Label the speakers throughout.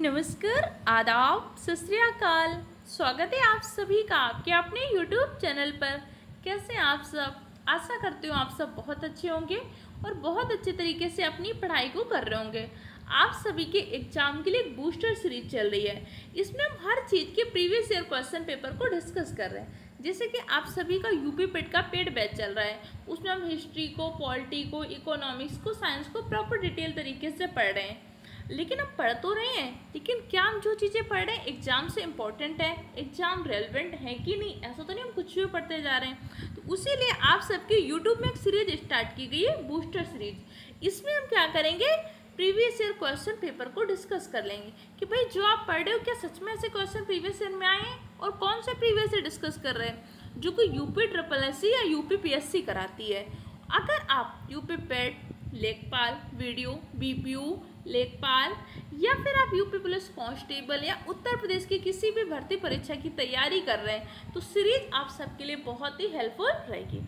Speaker 1: नमस्कार, आदाब, सत श्री अकाल। स्वागत है आप सभी का आपके अपने YouTube चैनल पर। कैसे हैं आप सब? आशा करती हूँ आप सब बहुत अच्छे होंगे और बहुत अच्छे तरीके से अपनी पढ़ाई को कर रहे होंगे। आप सभी के एग्जाम के लिए एक बूस्टर सीरीज चल रही है। इसमें हम हर चीज़ के प्रीवियस ईयर क्वेश्चन पेपर को डिस्कस कर रहे हैं। जैसे कि आप सभी का यूपी पेट का पेड बैच चल रहा है, उसमें हम हिस्ट्री को, पॉलिटी को, इकोनॉमिक्स को, साइंस को प्रॉपर डिटेल तरीके से पढ़ रहे हैं। लेकिन हम पढ़ तो रहे हैं, लेकिन क्या हम जो चीज़ें पढ़ रहे हैं एग्जाम से इम्पोर्टेंट है, एग्जाम रेलिवेंट है कि नहीं? ऐसा तो नहीं हम कुछ भी पढ़ते जा रहे हैं। तो उसीलिए आप सबके यूट्यूब में एक सीरीज स्टार्ट की गई है, बूस्टर सीरीज। इसमें हम क्या करेंगे, प्रीवियस ईयर क्वेश्चन पेपर को डिस्कस कर लेंगे कि भाई जो आप पढ़ रहे हो क्या सच में ऐसे क्वेश्चन प्रीवियस ईयर में आए हैं, और कौन से प्रीवियस ईयर डिस्कस कर रहे हैं जो कि यूपी ट्रिपल एस या यूपी पीएससी कराती है। अगर आप यूपी पेट, लेखपाल, वीडियो, बीपीयू, लेखपाल, या फिर आप यूपी पुलिस कांस्टेबल या उत्तर प्रदेश की किसी भी भर्ती परीक्षा की तैयारी कर रहे हैं तो सीरीज आप सबके लिए बहुत ही हेल्पफुल रहेगी।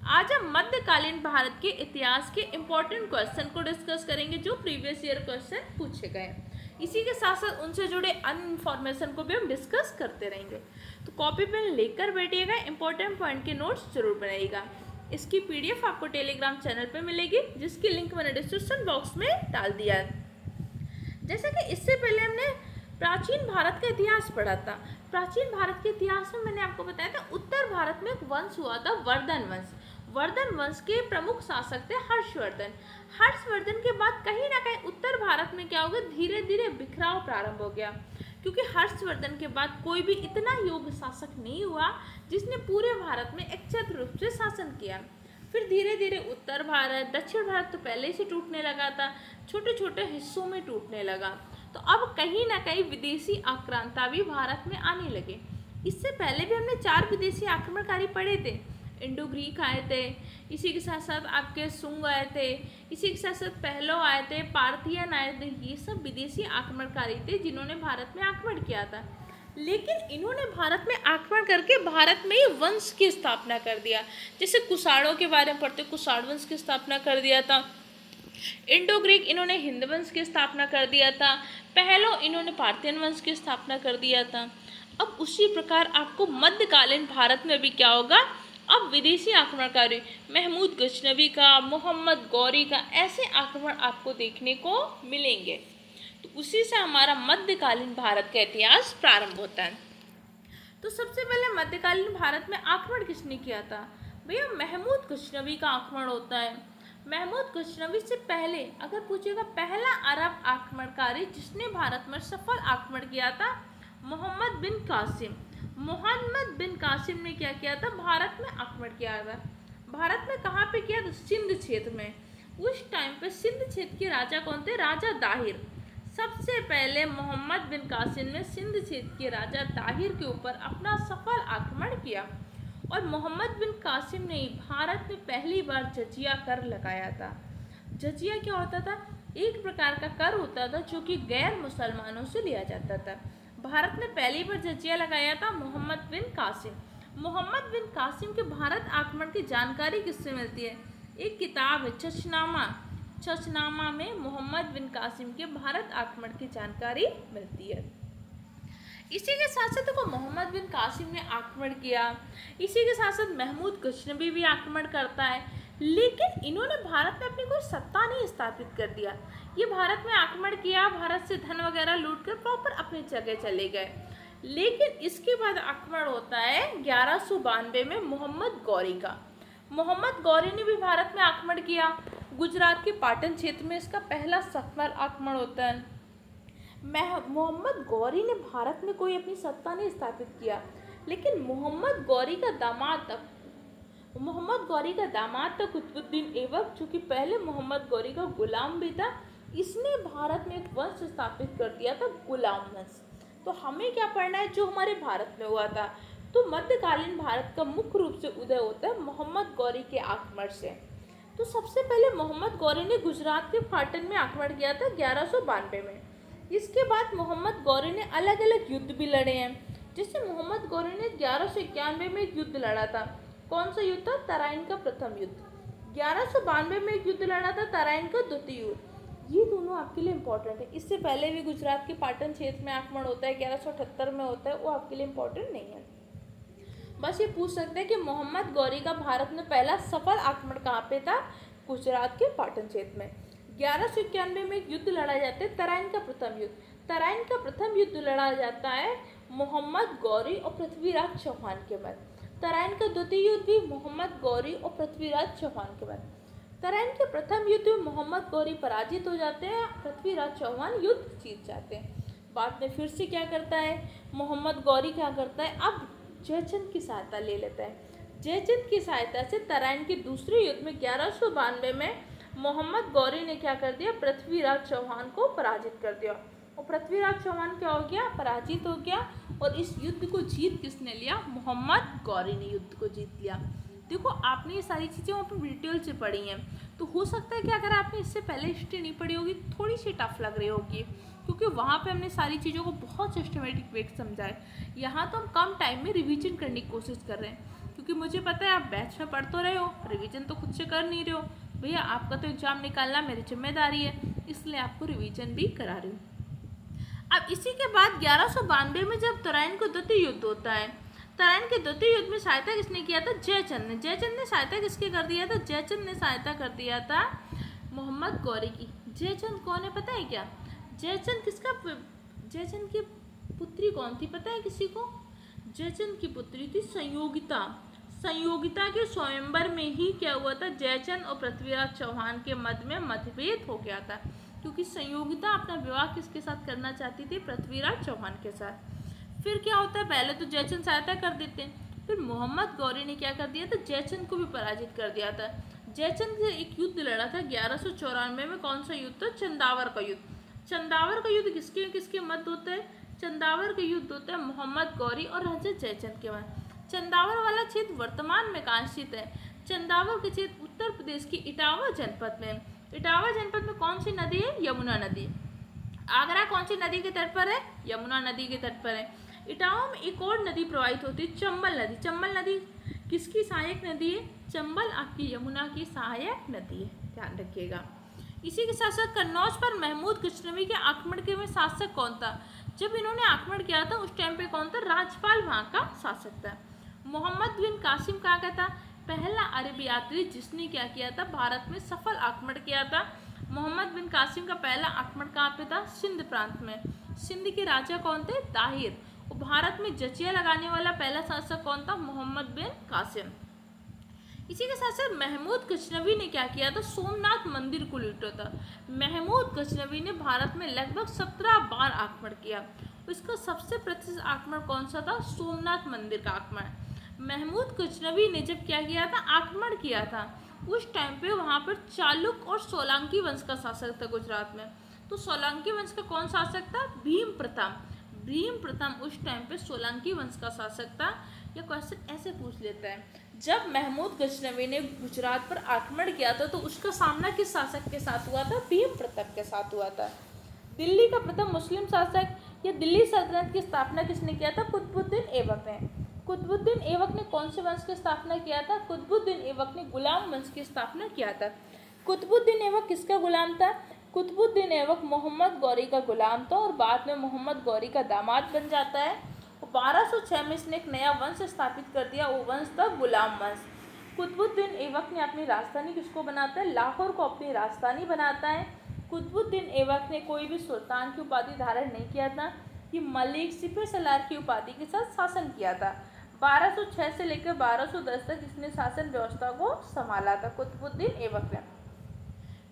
Speaker 1: आज हम मध्यकालीन भारत के इतिहास के इम्पोर्टेंट क्वेश्चन को डिस्कस करेंगे जो प्रीवियस ईयर क्वेश्चन पूछे गए। इसी के साथ साथ उनसे जुड़े अन्य इन्फॉर्मेशन को भी हम डिस्कस करते रहेंगे। तो कॉपी पेन लेकर बैठिएगा, इंपॉर्टेंट पॉइंट के नोट्स जरूर बनाइएगा। इसकी पीडीएफ आपको टेलीग्राम चैनल पे मिलेगी, जिसकी लिंक मैंने डिस्क्रिप्शन बॉक्स में डाल दिया है। जैसे कि इससे पहले हमने प्राचीन भारत का इतिहास पढ़ा था। प्राचीन भारत के इतिहास में मैंने आपको बताया था उत्तर भारत में एक वंश हुआ था, वर्धन वंश। वर्धन वंश के प्रमुख शासक थे हर्षवर्धन। हर्षवर्धन के बाद कहीं ना कहीं उत्तर भारत में क्या हो गया, धीरे धीरे बिखराव प्रारंभ हो गया, क्योंकि हर्षवर्धन के बाद कोई भी इतना योग्य शासक नहीं हुआ जिसने पूरे भारत में एक छत्र रूप से शासन किया। फिर धीरे धीरे उत्तर भारत, दक्षिण भारत तो पहले से टूटने लगा था, छोटे छोटे हिस्सों में टूटने लगा। तो अब कहीं ना कहीं विदेशी आक्रांता भी भारत में आने लगे। इससे पहले भी हमने 4 विदेशी आक्रमणकारी पढ़े थे। इंडो ग्रीक आए थे, इसी के साथ साथ आपके सुंग आए थे, इसी के साथ साथ पहलो आए थे, पार्थियन आए थे। ये सब विदेशी आक्रमणकारी थे जिन्होंने भारत में आक्रमण किया था। लेकिन इन्होंने भारत में आक्रमण करके भारत में ही वंश की स्थापना कर दिया। जैसे कुषाणों के बारे में पढ़ते, कुषाण वंश की स्थापना कर दिया था। इंडो ग्रीक इन्होंने हिंद वंश की स्थापना कर दिया था। पहलो इन्होंने पार्थियन वंश की स्थापना कर दिया था। अब उसी प्रकार आपको मध्यकालीन भारत में भी क्या होगा, अब विदेशी आक्रमणकारी महमूद गजनवी का, मोहम्मद गौरी का, ऐसे आक्रमण आपको देखने को मिलेंगे। तो उसी से हमारा मध्यकालीन भारत का इतिहास प्रारंभ होता है। तो सबसे पहले मध्यकालीन भारत में आक्रमण किसने किया था? भैया महमूद गजनवी का आक्रमण होता है। महमूद गजनवी से पहले अगर पूछेगा पहला अरब आक्रमणकारी जिसने भारत में सफल आक्रमण किया था, मोहम्मद बिन कासिम। मोहम्मद बिन कासिम ने क्या किया था, भारत में आक्रमण किया था। भारत में कहाँ पे किया था? सिंध क्षेत्र में। उस टाइम पे सिंध क्षेत्र के राजा कौन थे? राजा दाहिर। सबसे पहले मोहम्मद बिन कासिम ने सिंध क्षेत्र के राजा दाहिर के ऊपर अपना सफल आक्रमण किया। और मोहम्मद बिन कासिम ने भारत में पहली बार जजिया कर लगाया था। जजिया क्या होता था? एक प्रकार का कर होता था जो कि गैर मुसलमानों से लिया जाता था। भारत में पहली बार जजिया लगाया था मोहम्मद बिन कासिम। मोहम्मद बिन कासिम के भारत आक्रमण की जानकारी किससे मिलती है? एक किताब है चचनामा। चचनामा में मोहम्मद बिन कासिम के भारत आक्रमण की जानकारी मिलती है। इसी के साथ साथ देखो मोहम्मद बिन कासिम ने आक्रमण किया, इसी के साथ साथ महमूद गजनवी भी आक्रमण करता है, लेकिन इन्होंने भारत में अपनी कोई सत्ता नहीं स्थापित कर दिया। ये भारत में आक्रमण किया, भारत से धन वगैरह लूट कर प्रॉपर अपनी जगह चले गए। लेकिन इसके बाद आक्रमण होता है 1192 में मोहम्मद गौरी का। मोहम्मद गौरी ने भी भारत में आक्रमण किया। गुजरात के पाटन क्षेत्र में इसका पहला सफल आक्रमण होता है। मोहम्मद गौरी ने भारत में कोई अपनी सत्ता नहीं स्थापित किया, लेकिन मोहम्मद गौरी का दामाद था कुतुबुद्दीन ऐबक, जो कि पहले मोहम्मद गौरी का गुलाम भी था। इसने भारत में एक वंश स्थापित कर दिया था, गुलाम वंश। तो हमें क्या पढ़ना है, जो हमारे भारत में हुआ था। तो मध्यकालीन भारत का मुख्य रूप से उदय होता है मोहम्मद गौरी के आक्रमण से। तो सबसे पहले मोहम्मद गौरी ने गुजरात के पाटन में आक्रमण किया था 1192 में। इसके बाद मोहम्मद गौरी ने अलग अलग युद्ध भी लड़े हैं। जैसे मोहम्मद गौरी ने 1191 में एक युद्ध लड़ा था। कौन सा युद्ध था? तराइन का प्रथम युद्ध। 1192 में एक युद्ध लड़ा था, तराइन का द्वितीय युद्ध। ये दोनों आपके लिए इम्पोर्टेंट है। इससे पहले भी गुजरात के पाटन क्षेत्र में आक्रमण होता है, 1178 में होता है, वो आपके लिए इम्पोर्टेंट नहीं है। बस ये पूछ सकते हैं कि मोहम्मद गौरी का भारत में पहला सफल आक्रमण कहाँ पे था? गुजरात के पाटन क्षेत्र में। 1191 में एक युद्ध लड़ा जाता है, तराइन का प्रथम युद्ध। तराइन का प्रथम युद्ध लड़ा जाता है मोहम्मद गौरी और पृथ्वीराज चौहान के मध्य। तराइन का द्वितीय युद्ध भी मोहम्मद गौरी और पृथ्वीराज चौहान के मध्य। तराइन के प्रथम युद्ध में मोहम्मद गौरी पराजित हो जाते हैं, पृथ्वीराज चौहान युद्ध जीत जाते हैं। बाद में फिर से क्या करता है मोहम्मद गौरी, क्या करता है, अब जयचंद की सहायता ले लेता है। जयचंद की सहायता से तराइन के दूसरे युद्ध में 1192 में मोहम्मद गौरी ने क्या कर दिया, पृथ्वीराज चौहान को पराजित कर दिया। और पृथ्वीराज चौहान क्या हो गया, पराजित हो गया। और इस युद्ध को जीत किसने लिया? मोहम्मद गौरी ने युद्ध को जीत लिया। देखो आपने ये सारी चीज़ें वहाँ पर डिटेल से पढ़ी हैं, तो हो सकता है कि अगर आपने इससे पहले हिस्ट्री नहीं पढ़ी होगी थोड़ी सी टफ लग रही होगी, क्योंकि वहाँ पे हमने सारी चीज़ों को बहुत सिस्टमेटिक वे समझाए। यहाँ तो हम कम टाइम में रिवीजन करने की कोशिश कर रहे हैं, क्योंकि मुझे पता है आप बैच में पढ़ तो रहे हो, रिवीजन तो खुद से कर नहीं रहे हो। भैया आपका तो एग्ज़ाम निकालना मेरी जिम्मेदारी है, इसलिए आपको रिवीजन भी करा रही हूँ। अब इसी के बाद 1192 में जब तराइन का द्वितीय युद्ध होता है, तराइन के द्वितीय युद्ध में सहायता किसने किया था? जयचंद ने। जयचंद ने सहायता किसकी कर दिया था? जयचंद ने सहायता कर दिया था मोहम्मद गौरी की। जयचंद कौन है पता है क्या? जयचंद की पुत्री कौन थी पता है किसी को? जयचंद की पुत्री थी संयोगिता। संयोगिता के स्वयंवर में ही क्या हुआ था, जयचंद और पृथ्वीराज चौहान के मध्य में मतभेद हो गया था, क्योंकि संयोगिता अपना विवाह किसके साथ करना चाहती थी? पृथ्वीराज चौहान के साथ। फिर क्या होता है, पहले तो जयचंद सहायता कर देते हैं, फिर मोहम्मद गौरी ने क्या कर दिया था, जयचंद को भी पराजित कर दिया था। जयचंद से एक युद्ध लड़ा था 1194 में। कौन सा युद्ध था? चंदावर का युद्ध। चंदावर का युद्ध किसके किसके मध्य होता है? चंदावर का युद्ध होता है मोहम्मद गौरी और राजा जयचंद के मध्य। चंदावर वाला क्षेत्र वर्तमान में कहाँ स्थित है? चंदावर के क्षेत्र उत्तर प्रदेश की इटावा जनपद में। इटावा जनपद में कौन सी नदी है? यमुना नदी। आगरा कौन सी नदी के तट पर है? यमुना नदी के तट पर है। इटावा में एक और नदी प्रवाहित होती है, चंबल नदी। चंबल नदी किसकी सहायक नदी है? चंबल आपकी यमुना की सहायक नदी है, ध्यान रखिएगा। इसी के साथ साथ कन्नौज पर महमूद गजनवी के आक्रमण के में शासक कौन था? जब इन्होंने आक्रमण किया था उस टाइम पे कौन था? राजपाल वहाँ का शासक था। मोहम्मद बिन कासिम कहाँ का था? पहला अरब यात्री जिसने क्या किया था, भारत में सफल आक्रमण किया था। मोहम्मद बिन कासिम का पहला आक्रमण कहाँ पे था? सिंध प्रांत में। सिंध के राजा कौन थे? ताहिर। और भारत में जजिया लगाने वाला पहला शासक कौन था? मोहम्मद बिन कासिम। इसी के साथ साथ महमूद गजनवी ने क्या किया था? सोमनाथ मंदिर को लूटा था। महमूद गजनवी ने भारत में लगभग 17 बार आक्रमण किया। इसका सबसे प्रसिद्ध आक्रमण कौन सा था? सोमनाथ मंदिर का आक्रमण। महमूद गजनवी ने जब क्या किया था, आक्रमण किया था, उस टाइम पे वहाँ पर चालुक्य और सोलंकी वंश का शासक था गुजरात में। तो सोलंकी वंश का कौन शासक था? भीम प्रथम। भीम प्रथम उस टाइम पे सोलंकी वंश का शासक था। यह क्वेश्चन ऐसे पूछ लेता है, जब महमूद गजनवी ने गुजरात पर आक्रमण किया था तो उसका सामना किस शासक के साथ हुआ था? भीम प्रथम के साथ हुआ था। दिल्ली का प्रथम मुस्लिम शासक या दिल्ली सल्तनत की स्थापना किसने किया था? कुतुबुद्दीन ऐबक ने। कुतुबुद्दीन ऐबक ने कौन से वंश की स्थापना किया था? कुतुबुद्दीन ऐबक ने गुलाम वंश की स्थापना किया था। कुतुबुद्दीन ऐबक किसका गुलाम था? कुतुबुद्दीन ऐबक मोहम्मद गौरी का गुलाम था और बाद में मोहम्मद गौरी का दामाद बन जाता है। 1206 में इसने एक नया वंश स्थापित कर दिया, वो वंश था गुलाम वंश। कुतुबुद्दीन ऐबक ने अपनी राजधानी किसको बनाता है? लाहौर को अपनी राजधानी बनाता है। कुतुबुद्दीन ऐबक ने कोई भी सुल्तान की उपाधि धारण नहीं किया था, कि मलिक सिपह सलार की उपाधि के साथ शासन किया था। 1206 से लेकर 1210 तक इसने शासन व्यवस्था को संभाला था कुतुबुद्दीन ऐबक ने।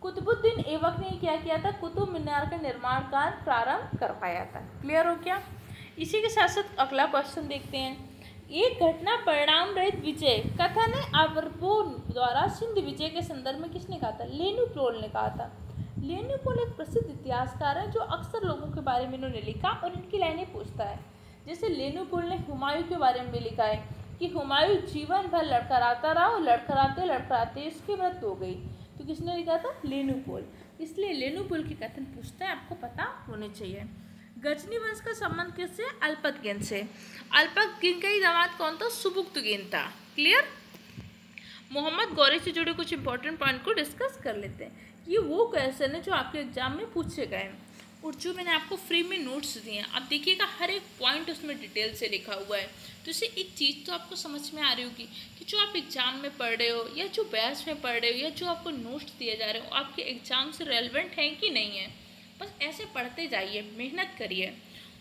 Speaker 1: कुतुबुद्दीन ऐबक ने क्या किया था? कुतुब मीनार का निर्माण कार्य प्रारंभ करवाया था। क्लियर हो क्या? इसी के साथ साथ अगला क्वेश्चन देखते हैं। एक घटना परिणाम रहित विजय कथन है अरबों द्वारा सिंध विजय के संदर्भ में किसने कहा था? लेनु पोल ने कहा था। लेनु पोल एक प्रसिद्ध इतिहासकार है जो अक्सर लोगों के बारे में इन्होंने लिखा और इनकी लाइनें पूछता है। जैसे लेनु पोल ने हुमायूं के बारे में भी लिखा है कि हुमायूं जीवन भर लड़खड़ाता रहा और लड़खड़ाते लड़खड़ाते इसकी मृत्यु हो गई। तो किसने लिखा था? लेनु पोल। इसलिए लेनु पोल के कथन पूछते हैं, आपको पता होने चाहिए। गजनी वंश का संबंध किससे? अल्पतगेन से। अल्पतगेन का ही दामाद कौन था? सुबुक्तगेन था। क्लियर? मोहम्मद गौरी से जुड़े कुछ इंपॉर्टेंट पॉइंट को डिस्कस कर लेते हैं। ये वो क्वेश्चन है जो आपके एग्जाम में पूछे गए हैं और जो मैंने आपको फ्री में नोट्स दिए हैं। आप देखिएगा हर एक पॉइंट उसमें डिटेल से लिखा हुआ है। तो इससे एक चीज़ तो आपको समझ में आ रही होगी कि जो आप एग्जाम में पढ़ रहे हो या जो बैच में पढ़ रहे हो या जो आपको नोट्स दिए जा रहे हो आपके एग्जाम से रेलेवेंट हैं कि नहीं है। बस ऐसे पढ़ते जाइए, मेहनत करिए।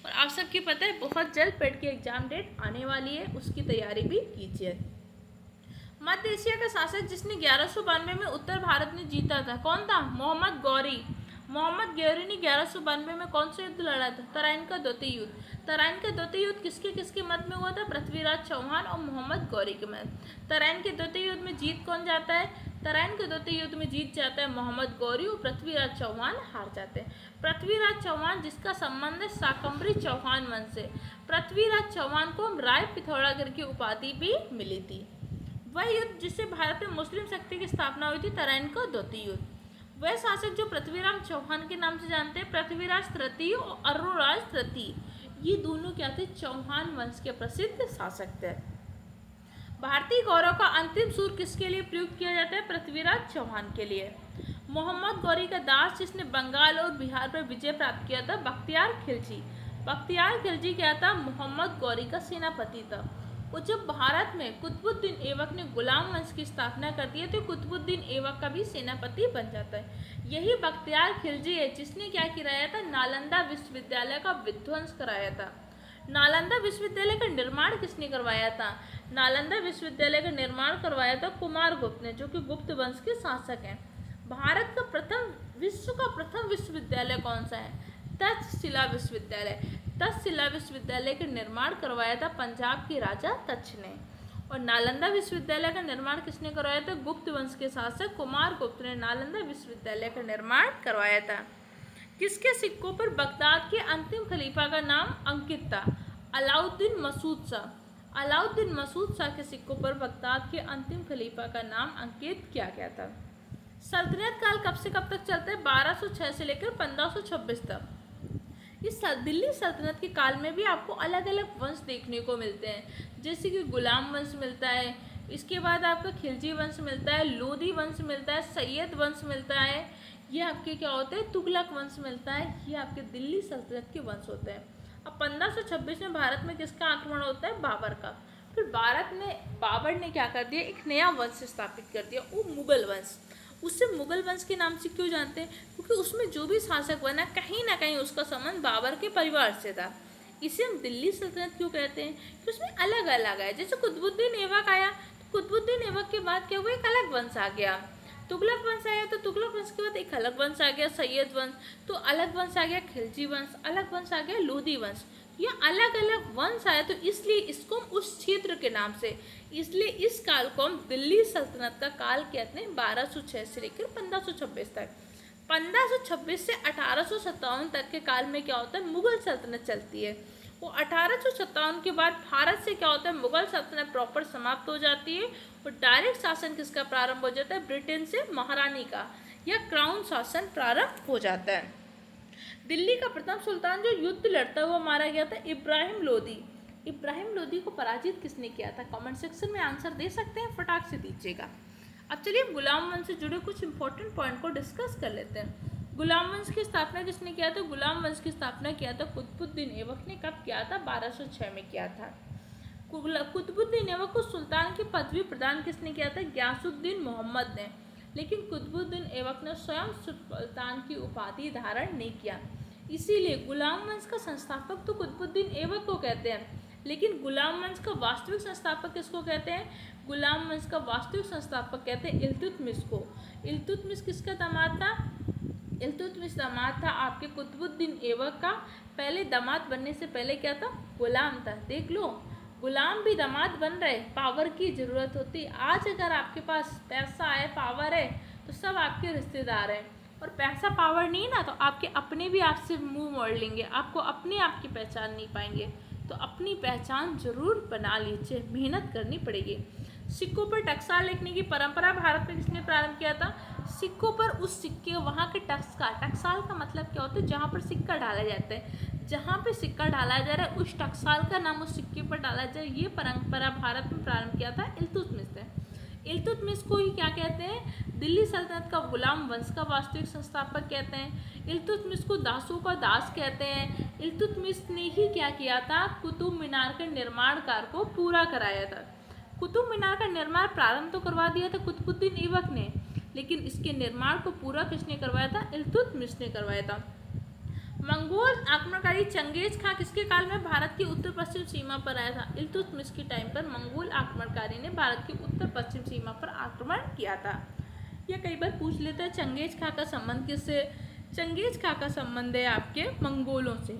Speaker 1: और आप सबकी पता है बहुत जल्द पेट की एग्जाम डेट आने वाली है, उसकी तैयारी भी कीजिए। मध्य एशिया का शासक जिसने 1192 में उत्तर भारत में जीता था कौन था? मोहम्मद गौरी। मोहम्मद गौरी ने 1192 में कौन सा युद्ध लड़ा था? तराइन का द्वितीय युद्ध। तराइन का द्वितीय युद्ध किसके किसके मध्य में हुआ था? पृथ्वीराज चौहान और मोहम्मद गौरी के मध्य। तराइन के द्वितीय युद्ध में जीत कौन जाता है? तराइन के द्वितीय युद्ध में जीत जाता है मोहम्मद गौरी और पृथ्वीराज चौहान हार जाते हैं। पृथ्वीराज चौहान जिसका संबंध है शाकंभरी चौहान वंश से। पृथ्वीराज चौहान को राय पिथौरागढ़ की उपाधि भी मिली थी। वह युद्ध जिससे भारत में मुस्लिम शक्ति की स्थापना हुई थी, तराइन का द्वितीय युद्ध। वह शासक जो पृथ्वीराज चौहान के नाम से जानते हैं, पृथ्वीराज तृतीय और अरुणराज तृतीय, ये दोनों क्या थे? चौहान वंश के प्रसिद्ध शासक थे। भारतीय गौरव का अंतिम सूर किसके लिए प्रयुक्त किया जाता है? पृथ्वीराज चौहान के लिए। मोहम्मद गौरी का दास जिसने बंगाल और बिहार पर विजय प्राप्त किया था, बख्तियार खिलजी। बख्तियार खिलजी क्या था? मोहम्मद गौरी का सेनापति था। और जब भारत में कुतुबुद्दीन ऐबक ने गुलाम वंश की स्थापना कर दी है तो कुतुबुद्दीन ऐबक का भी सेनापति बन जाता है। यही बख्तियार खिलजी है जिसने क्या कराया था? नालंदा विश्वविद्यालय का विध्वंस कराया था। नालंदा विश्वविद्यालय का निर्माण किसने करवाया था? नालंदा विश्वविद्यालय का निर्माण करवाया था कुमारगुप्त ने, जो कि गुप्त वंश के शासक हैं। भारत का विश्व का प्रथम विश्वविद्यालय कौन सा है? तक्षशिला विश्वविद्यालय। तक्षशिला विश्वविद्यालय का निर्माण करवाया था पंजाब के राजा तक्ष ने। और नालंदा विश्वविद्यालय का निर्माण किसने करवाया था? गुप्त वंश के शासक कुमारगुप्त ने नालंदा विश्वविद्यालय का निर्माण करवाया था। किसके सिक्कों पर बगदाद के अंतिम खलीफा का नाम अंकित था? अलाउद्दीन मसूद शाह। अलाउद्दीन मसूद शाह के सिक्कों पर बगदाद के अंतिम खलीफा का नाम अंकित किया गया था। सल्तनत काल कब से कब तक चलता है? 1206 से लेकर 1526 तक। इस दिल्ली सल्तनत के काल में भी आपको अलग अलग वंश देखने को मिलते हैं, जैसे कि गुलाम वंश मिलता है, इसके बाद आपका खिलजी वंश मिलता है, लोधी वंश मिलता है, सैयद वंश मिलता है, ये आपके क्या होते हैं? तुगलक वंश मिलता है। ये आपके दिल्ली सल्तनत के वंश होते हैं। अब 1526 में भारत में किसका आक्रमण होता है? बाबर का। फिर बाबर ने क्या कर दिया? एक नया वंश स्थापित कर दिया, वो मुगल वंश। उससे मुगल वंश के नाम से क्यों जानते हैं? क्योंकि उसमें जो भी शासक बना कहीं ना कहीं उसका संबंध बाबर के परिवार से था। इसे हम दिल्ली सल्तनत क्यों कहते हैं? कि उसमें अलग अलग आया। जैसे कुतुबुद्दीन ऐबक आया तो कुतुबुद्दीन ऐबक के बाद क्या हुआ? एक अलग वंश आ गया। तुगलक वंश आया तो तुगलक वंश के बाद एक अलग वंश आ गया, सैयद वंश। तो अलग वंश आ गया खिलजी वंश, अलग वंश आ गया लोधी वंश। ये अलग अलग वंश आया तो इसलिए इसको हम उस क्षेत्र के नाम से, इसलिए इस काल को हम दिल्ली सल्तनत का काल कहते हैं। 1206 से लेकर 1526 तक। 1526 से 1857 तक के काल में क्या होता है? मुगल सल्तनत चलती है। वो 1857 के बाद भारत से क्या होता है? मुगल सल्तनत प्रॉपर समाप्त हो जाती है और डायरेक्ट शासन किसका प्रारंभ हो जाता है? ब्रिटेन से महारानी का या क्राउन शासन प्रारंभ हो जाता है। दिल्ली का प्रथम सुल्तान जो युद्ध लड़ता हुआ मारा गया था, इब्राहिम लोदी। इब्राहिम लोदी को पराजित किसने किया था? कमेंट सेक्शन में आंसर दे सकते हैं, फटाक से दीजिएगा। अब चलिए गुलाम वंश से जुड़े कुछ इंपॉर्टेंट पॉइंट को डिस्कस कर लेते हैं। गुलाम वंश की स्थापना किसने किया था? गुलाम वंश की स्थापना किया था कुतुबुद्दीन ऐबक ने। कब किया था? 1206 में किया था। कुतुबुद्दीन ऐबक को सुल्तान की पदवी प्रदान किसने किया था? गयासुद्दीन मोहम्मद ने। लेकिन कुतुबुद्दीन ऐबक ने स्वयं सुल्तान की उपाधि धारण नहीं किया। इसीलिए गुलाम वंश का संस्थापक तो कुतुबुद्दीन ऐबक को कहते हैं, लेकिन गुलाम वंश का वास्तविक संस्थापक किसको कहते हैं? गुलाम वंश का वास्तविक संस्थापक कहते हैं इल्तुतमिश को। इल्तुतमिश किसका दामाद था? इल्तुतमिश दामाद था आपके कुतुबुद्दीन ऐबक का। पहले दामाद बनने से पहले क्या था? गुलाम था। देख लो, गुलाम भी दामाद बन रहे। पावर की ज़रूरत होती। आज अगर आपके पास पैसा है, पावर है, तो सब आपके रिश्तेदार हैं। और पैसा पावर नहीं ना, तो आपके अपने भी आपसे मुंह मोड़ लेंगे, आपको अपने आप की पहचान नहीं पाएंगे। तो अपनी पहचान जरूर बना लीजिए, मेहनत करनी पड़ेगी। सिक्कों पर टकसाल लिखने की परंपरा भारत में किसने प्रारंभ किया था? सिक्कों पर उस सिक्के वहाँ के टकसाल का मतलब क्या होता है? जहाँ पर सिक्का डाला जाता है, जहाँ पे सिक्का डाला जा रहा है उस टकसाल का नाम उस सिक्के पर डाला जाए, ये परंपरा भारत में प्रारंभ किया था इल्तुतमिश ने। इल्तुतमिश को ही क्या कहते हैं, दिल्ली सल्तनत का गुलाम वंश का वास्तविक संस्थापक कहते हैं। इल्तुतमिश को दासों का दास कहते हैं। इल्तुतमिश ने ही क्या किया था, कुतुब मीनार के निर्माण कार्य को पूरा कराया था। कुतुब मीनार का निर्माण प्रारंभ तो करवा दिया था कुतुबुद्दीन ऐबक ने, लेकिन इसके निर्माण को पूरा किसने करवाया था, इल्तुतमिश ने करवाया था। मंगोल आक्रमणकारी चंगेज खां किसके काल में भारत की उत्तर पश्चिम सीमा पर आया था, इल्तुतमिश के टाइम पर मंगोल आक्रमणकारी ने भारत की उत्तर पश्चिम सीमा पर आक्रमण किया था। यह कई बार पूछ लेता है चंगेज खां का संबंध किससे, चंगेज खां का संबंध है आपके मंगोलों से।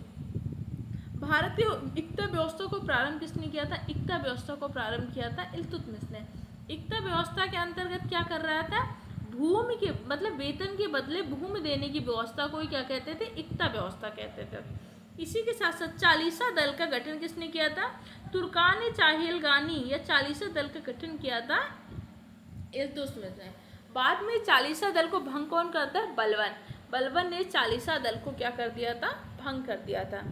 Speaker 1: भारतीय इक्ता व्यवस्था को प्रारंभ किसने किया था, इक्ता व्यवस्था को प्रारंभ किया था इल्तुतमिश ने। इक्ता व्यवस्था के अंतर्गत क्या कर रहा था, भूमि के मतलब वेतन के बदले भूमि देने की व्यवस्था को ही क्या कहते थे, इक्ता व्यवस्था कहते थे। इसी के साथ साथ चालीसा दल का गठन किसने किया था, तुर्कान चाहेलगानी या चालीसा दल का गठन किया था इल्तुतमिश ने। बाद में चालीसा दल को भंग कौन करता है, बलबन। बलबन ने चालीसा दल को क्या कर दिया था, भंग कर दिया था।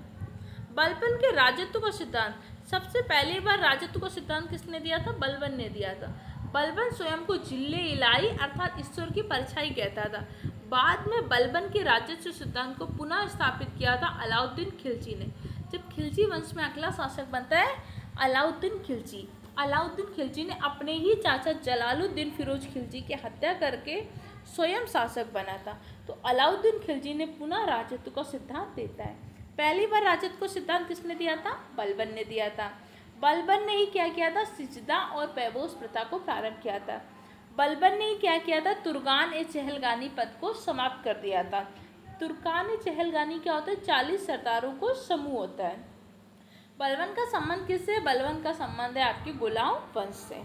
Speaker 1: बलबन के राजत्व का सिद्धांत, सबसे पहली बार राजत्व का सिद्धांत किसने दिया था, बलबन ने दिया था। बलबन स्वयं को जिले इलाई अर्थात ईश्वर की परछाई कहता था। बाद में बलबन के राजस्व सिद्धांत को पुनः स्थापित किया था अलाउद्दीन खिलजी ने। जब खिलजी वंश में अगला शासक बनता है अलाउद्दीन खिलजी, अलाउद्दीन खिलजी ने अपने ही चाचा जलालुद्दीन फिरोज खिलजी की हत्या करके स्वयं शासक बना था। तो अलाउद्दीन खिलजी ने पुनः राजत्व का सिद्धांत देता है। पहली बार राजत्व का सिद्धांत किसने दिया था, बलबन ने दिया था। बलबन ने ही क्या किया था, सिजदा और पैबोस प्रथा को प्रारंभ किया था। बलबन ने ही क्या किया था, तुर्कान ए चहलगानी पद को समाप्त कर दिया था। तुर्कान ए चहलगानी क्या होता है, 40 सरदारों को समूह होता है। बलबन का संबंध किससे, बलबन का संबंध है आपके गुलाम वंश से।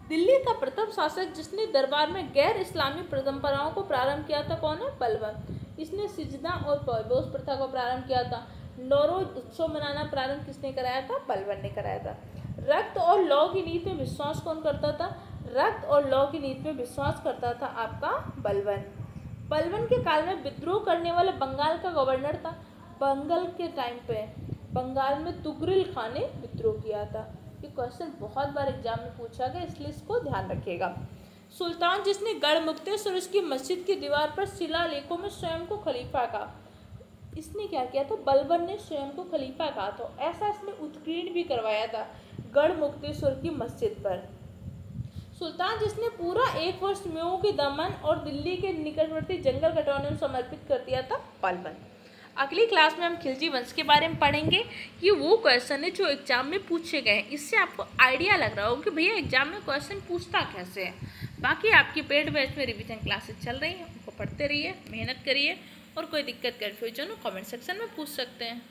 Speaker 1: दिल्ली का प्रथम शासक जिसने दरबार में गैर इस्लामी परंपराओं को प्रारंभ किया था कौन है, बलबन। इसने सिजदा और पैबोस प्रथा को प्रारंभ किया था। नौरोज उत्सव मनाना प्रारंभ किसने कराया था, बलबन ने कराया था। रक्त और लौ की नीति में विश्वास कौन करता था, रक्त और लौ की नीति में विश्वास करता था आपका बलबन। बलबन के काल में विद्रोह करने वाला बंगाल का गवर्नर था। बंगाल के टाइम पे बंगाल में तुगरिल खान ने विद्रोह किया था। ये क्वेश्चन बहुत बार एग्जाम में पूछा गया, इसलिए इसको ध्यान रखिएगा। सुल्तान जिसने गढ़मुक्तेश्वर की मस्जिद की दीवार पर शिलालेखों में स्वयं को खलीफा कहा, इसने क्या किया था, बलबन ने स्वयं को खलीफा कहा था। ऐसा इसने उत्कीर्ण भी करवाया था गढ़मुक्तेश्वर की मस्जिद पर। सुल्तान जिसने पूरा 1 वर्ष मेओ के दमन और दिल्ली के निकटवर्ती जंगल कटौने में समर्पित कर दिया था, बलबन। अगली क्लास में हम खिलजी वंश के बारे में पढ़ेंगे। ये वो क्वेश्चन है जो एग्जाम में पूछे गए हैं। इससे आपको आइडिया लग रहा होगा कि भैया एग्जाम में क्वेश्चन पूछता कैसे है। बाकी आपकी पेड बैच में रिवीजन क्लासेस चल रही हैं, उनको पढ़ते रहिए, मेहनत करिए और कोई दिक्कत कन्फ्यूजन हो कमेंट सेक्शन में पूछ सकते हैं।